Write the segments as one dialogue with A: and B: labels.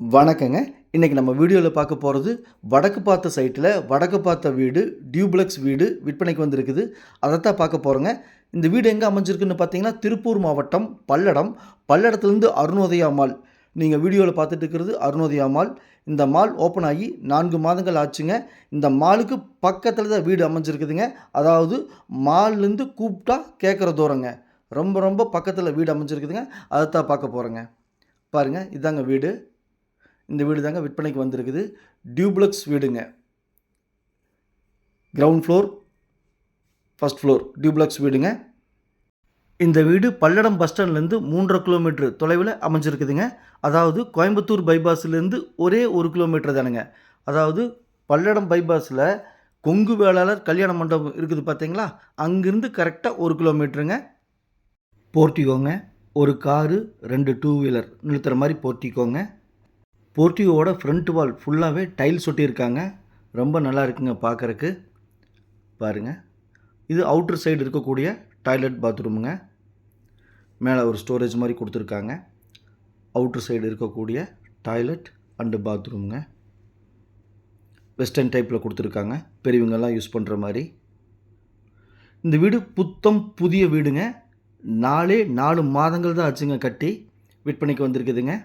A: வணக்கங்க. இன்றைக்கி நம்ம வீடியோவில் பார்க்க போகிறது வடக்கு பார்த்த சைட்டில் வடக்கு பார்த்த வீடு டியூப்ளெக்ஸ் வீடு விற்பனைக்கு வந்திருக்குது. அதைத்தான் பார்க்க போகிறோங்க. இந்த வீடு எங்கே அமைஞ்சிருக்குன்னு பார்த்தீங்கன்னா திருப்பூர் மாவட்டம் பல்லடத்துலேருந்து அருணோதயா மால். நீங்கள் வீடியோவில் பார்த்துட்டு இருக்கிறது அருணோதயா மால். இந்த மால் ஓப்பன் ஆகி 4 மாதங்கள் ஆச்சுங்க. இந்த மாலுக்கு பக்கத்தில் தான் வீடு அமைஞ்சிருக்குதுங்க. அதாவது மால்லேருந்து கூப்பிட்டா கேட்குற தூரங்க. ரொம்ப பக்கத்தில் வீடு அமைஞ்சிருக்குதுங்க. அதைத்தான் பார்க்க போகிறோங்க. பாருங்கள், இதாங்க வீடு. இந்த வீடு தாங்க விற்பனைக்கு வந்திருக்குது. டியூப்ளெக்ஸ் வீடுங்க. Ground floor, first floor duplex வீடுங்க. இந்த வீடு பல்லடம் பஸ் ஸ்டாண்ட்லேருந்து 3.5 கிலோமீட்டர் தொலைவில் அமைஞ்சிருக்குதுங்க. அதாவது கோயம்புத்தூர் பைபாஸ்லேருந்து ஒரே 1 கிலோமீட்டர் தானுங்க. அதாவது பல்லடம் பைபாஸில் கொங்கு வேளாளர் கல்யாண மண்டபம் இருக்குது பார்த்தீங்களா, அங்கேருந்து கரெக்டாக 1 கிலோமீட்டருங்க. போர்ட்டிகோங்க, ஒரு காரு 2 டூ வீலர் நிறுத்துகிற மாதிரி போர்ட்டிகோங்க. போர்ட்டிகோவோட ஃப்ரண்ட் வால் ஃபுல்லாகவே டைல்ஸ் ஒட்டியிருக்காங்க. ரொம்ப நல்லா இருக்குங்க பார்க்குறக்கு. பாருங்கள், இது அவுட்டர் சைடு இருக்கக்கூடிய டாய்லெட் பாத்ரூமுங்க. மேலே ஒரு ஸ்டோரேஜ் மாதிரி கொடுத்துருக்காங்க. அவுட்டர் சைடு இருக்கக்கூடிய டாய்லெட் அண்டு பாத்ரூமுங்க. வெஸ்டர்ன் டைப்பில் கொடுத்துருக்காங்க, பெரியவங்கெல்லாம் யூஸ் பண்ணுற மாதிரி. இந்த வீடு புத்தம் புதிய வீடுங்க. 4 மாதங்கள் தான் ஆச்சுங்க கட்டி. விற்பனைக்கு வந்திருக்குதுங்க.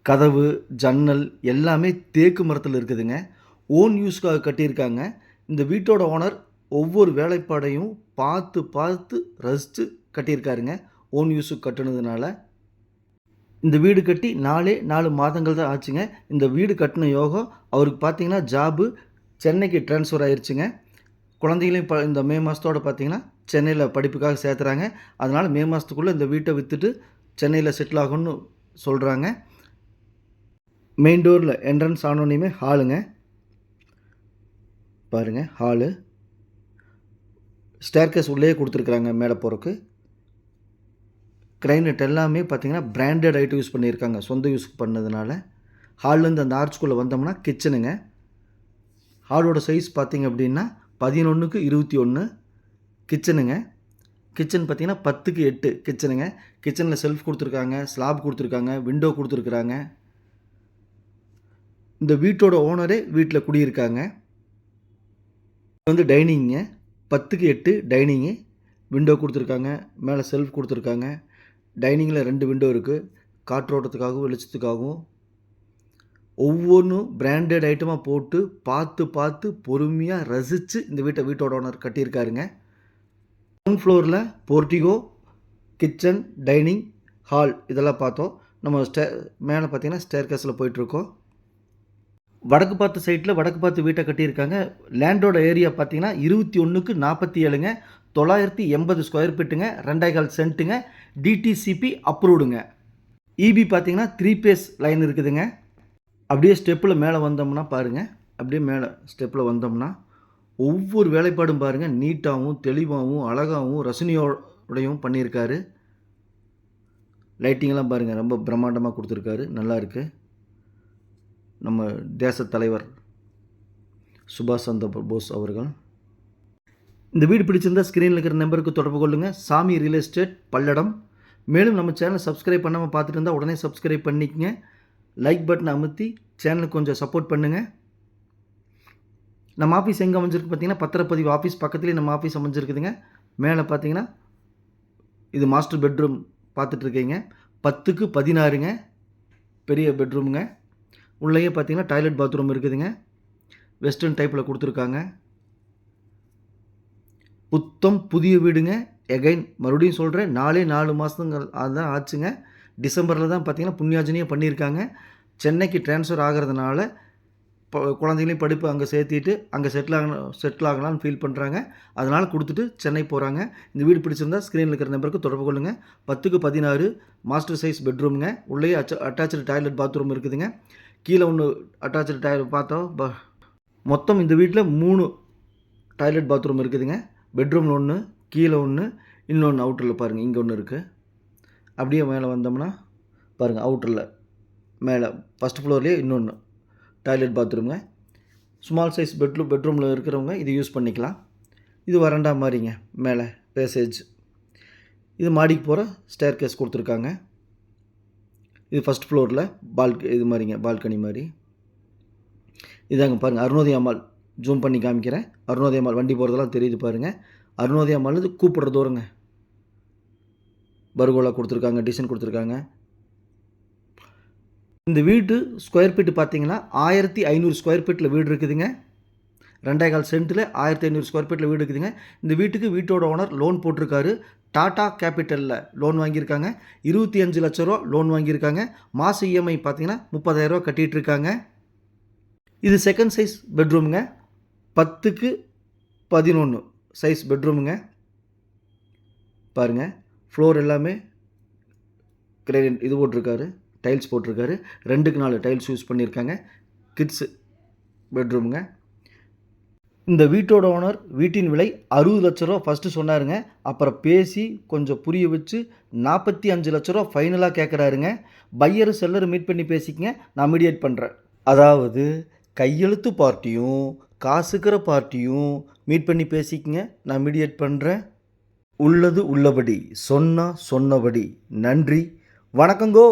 A: கதவு, ஜன்னல் எல்லாமே தேக்கு மரத்தில் இருக்குதுங்க. ஓன் யூஸ்க்காக கட்டியிருக்காங்க. இந்த வீட்டோட ஓனர் ஒவ்வொரு வேலைப்பாடையும் பார்த்து ரசித்து கட்டியிருக்காருங்க. ஓன் யூஸுக்கு கட்டுனதுனால இந்த வீடு கட்டி 4 மாதங்கள் தான் ஆச்சுங்க. இந்த வீடு கட்டின யோகம் அவருக்கு பார்த்தீங்கன்னா ஜாபு சென்னைக்கு ட்ரான்ஸ்ஃபர் ஆயிடுச்சுங்க. குழந்தைகளையும் இந்த மே மாதத்தோடு பார்த்தீங்கன்னா சென்னையில் படிப்புக்காக சேர்த்துறாங்க. அதனால் மே மாதத்துக்குள்ளே இந்த வீட்டை விற்றுட்டு சென்னையில் செட்டில் ஆகும்னு சொல்கிறாங்க. மெயின் டோரில் என்ட்ரன்ஸ் ஆனோனையுமே ஹாலுங்க. பாருங்கள், ஹாலு. ஸ்டேர்கேஸ் உள்ளே கொடுத்துருக்குறாங்க மேலே போகிறக்கு. கிரைனட் எல்லாமே பார்த்திங்கன்னா பிராண்டட் ஐட்டம் யூஸ் பண்ணியிருக்காங்க, சொந்த யூஸ் பண்ணதுனால. ஹால்லேருந்து அந்த ஆர்ச்சுக்குள்ளே வந்தோம்னா கிச்சனுங்க. ஹாலோட சைஸ் பார்த்திங்க அப்படின்னா 11x21 கிச்சனுங்க. கிச்சன் பார்த்திங்கன்னா 10x8 கிச்சனுங்க. கிச்சனில் செல்ஃப் கொடுத்துருக்காங்க, ஸ்லாப் கொடுத்துருக்காங்க, விண்டோ கொடுத்துருக்குறாங்க. இந்த வீட்டோட ஓனரே வீட்டில் குடியிருக்காங்க. இது டைனிங்க, 10x8 டைனிங்கு. விண்டோ கொடுத்துருக்காங்க, மேலே செல்ஃப் கொடுத்துருக்காங்க. டைனிங்கில் 2 விண்டோ இருக்குது, காற்றோட்டத்துக்காகவும் வெளிச்சத்துக்காகவும். ஒவ்வொன்றும் பிராண்டட் ஐட்டமாக போட்டு பார்த்து பொறுமையாக ரசித்து இந்த வீட்டோட ஓனர் கட்டியிருக்காருங்க. கிரவுண்ட் ஃப்ளோரில் போர்ட்டிகோ, கிச்சன், டைனிங், ஹால் இதெல்லாம் பார்த்தோம். நம்ம மேலே பார்த்திங்கன்னா ஸ்டேர்கேஸில் போயிட்டுருக்கோம். வடக்கு பார்த்த சைட்டில் வடக்கு பார்த்து வீட்டை கட்டியிருக்காங்க. லேண்டோட ஏரியா பார்த்தீங்கன்னா 21x47ங்க. 980 ஸ்கொயர் ஃபீட்டுங்க. 2.25 சென்ட்டுங்க. டிடிசிபி அப்ரூவ்டுங்க. இபி பார்த்தீங்கன்னா 3 பேஸ் லைன் இருக்குதுங்க. அப்படியே ஸ்டெப்பில் மேலே வந்தோம்னா பாருங்கள், அப்படியே மேலே ஸ்டெப்பில் வந்தோம்னா ஒவ்வொரு வேலைப்பாடும் பாருங்கள் நீட்டாகவும் தெளிவாகவும் அழகாகவும் ரசனையோடையும் பண்ணியிருக்காரு. லைட்டிங்கெல்லாம் பாருங்கள் ரொம்ப பிரம்மாண்டமாக கொடுத்துருக்காரு, நல்லா இருக்குது. நம்ம தேசத் தலைவர் சுபாஷ் சந்திர போஸ் அவர்கள். இந்த வீடு பிடிச்சிருந்தால் ஸ்க்ரீனில் இருக்கிற நம்பருக்கு தொடர்பு கொள்ளுங்கள். சாமி ரியல் எஸ்டேட் பல்லடம். மேலும் நம்ம சேனலை சப்ஸ்கிரைப் பண்ணாமல் பார்த்துட்டு இருந்தால் உடனே சப்ஸ்கிரைப் பண்ணிக்கங்க. லைக் பட்டனை அமுத்தி சேனலுக்கு கொஞ்சம் சப்போர்ட் பண்ணுங்கள். நம்ம ஆஃபீஸ் எங்கே அமைஞ்சிருக்கு பார்த்தீங்கன்னா பத்திரப்பதிவு ஆஃபீஸ் பக்கத்துலேயே நம்ம ஆஃபீஸ் அமைஞ்சிருக்குதுங்க. மேலே பார்த்தீங்கன்னா இது மாஸ்டர் பெட்ரூம் பார்த்துட்ருக்கீங்க. 10x16ங்க, பெரிய பெட்ரூமுங்க. உள்ளேயே பார்த்தீங்கன்னா டாய்லெட் பாத்ரூம் இருக்குதுங்க. வெஸ்டர்ன் டைப்பில் கொடுத்துருக்காங்க. புத்தம் புதிய வீடுங்க. எகைன் மறுபடியும் சொல்கிறேன், 4 மாதங்கள் அதுதான் ஆச்சுங்க. டிசம்பரில் தான் பார்த்தீங்கன்னா புண்ணியாஜனியாக பண்ணியிருக்காங்க. சென்னைக்கு ட்ரான்ஸ்ஃபர் ஆகிறதுனால குழந்தைகளையும் படிப்பு அங்கே சேர்த்திட்டு அங்கே செட்டில் ஆகலாம்னு ஃபீல் பண்ணுறாங்க. அதனால் கொடுத்துட்டு சென்னை போகிறாங்க. இந்த வீடு பிடிச்சிருந்தால் ஸ்க்ரீனில் இருக்கிற நம்பருக்கு தொடர்பு கொள்ளுங்கள். 10x16 master size பெட்ரூமுங்க. உள்ளேயே அட்டாச்சு டாய்லெட் பாத்ரூம் இருக்குதுங்க. கீழே ஒன்று அட்டாச்சு டாய்லெட் பார்த்தோம். மொத்தம் இந்த வீட்டில் 3 டாய்லெட் பாத்ரூம் இருக்குதுங்க. பெட்ரூமில் 1, கீழே 1, இன்னொன்று அவுட்டரில் பாருங்கள் இங்கே ஒன்று இருக்குது. அப்படியே மேலே வந்தோம்னா பாருங்கள் அவுட்டரில் மேலே ஃபஸ்ட் ஃப்ளோர்லேயே இன்னொன்று டாய்லெட் பாத்ரூமுங்க. ஸ்மால் சைஸ் பெட்ரூமில் இருக்கிறவங்க இது யூஸ் பண்ணிக்கலாம். இது வராண்டா மாதிரிங்க. மேலே பேசேஜ். இது மாடிக்கு போகிற ஸ்டேர் கேஸ் கொடுத்துருக்காங்க. இது ஃபர்ஸ்ட் ஃப்ளோரில் இது மாதிரிங்க, பால்கனி மாதிரி. இதாங்க பாருங்கள், அருணோதயா மால். ஜூம் பண்ணி காமிக்கிறேன். அருணோதயா மால் வண்டி போகிறதெல்லாம் தெரியுது பாருங்கள். அருணோதயா மால் இது கூப்பிடுற தூரங்க. பர்கோலா கொடுத்துருக்காங்க, டிசைன் கொடுத்துருக்காங்க. இந்த வீட்டு ஸ்கொயர் ஃபீட் பார்த்தீங்கன்னா 1500 ஸ்கொயர் ஃபீட்டில் வீடு இருக்குதுங்க. 2.25 சென்ட்டில் 1500 ஸ்கொயர் ஃபீட்டில் வீடு இருக்குதுங்க. இந்த வீட்டுக்கு வீட்டோட ஓனர் லோன் போட்டிருக்காரு. டாடா கேபிட்டலில் லோன் வாங்கியிருக்காங்க. 25 லட்ச ரூபா லோன் வாங்கியிருக்காங்க. மாத இஎம்ஐ பார்த்தீங்கன்னா 30,000 ரூபா கட்டிகிட்டு இருக்காங்க. இது செகண்ட் சைஸ் பெட்ரூமுங்க. 10க்கு 11 சைஸ் பெட்ரூமுங்க. பாருங்கள், ஃப்ளோர் எல்லாமே கிரேனைட் இது போட்டிருக்காரு, டைல்ஸ் போட்டிருக்காரு. 2க்கு 4 டைல்ஸ் யூஸ் பண்ணியிருக்காங்க. கிட்ஸு பெட்ரூமுங்க. இந்த வீட்டோட ஓனர் வீட்டின் விலை 60 லட்ச ரூபா ஃபஸ்ட்டு சொன்னாருங்க. அப்புறம் பேசி கொஞ்சம் புரிய வச்சு 45 லட்ச ரூபா ஃபைனலாக கேட்குறாருங்க. பையரு செல்லர் மீட் பண்ணி பேசிக்கங்க, நான் மீடியேட் பண்ணுறேன். அதாவது கையெழுத்து பார்ட்டியும் காசுக்கிற பார்ட்டியும் மீட் பண்ணி பேசிக்கங்க, நான் மீடியேட் பண்ணுறேன். உள்ளது உள்ளபடி, சொன்னா சொன்னபடி. நன்றி, வணக்கங்கோ.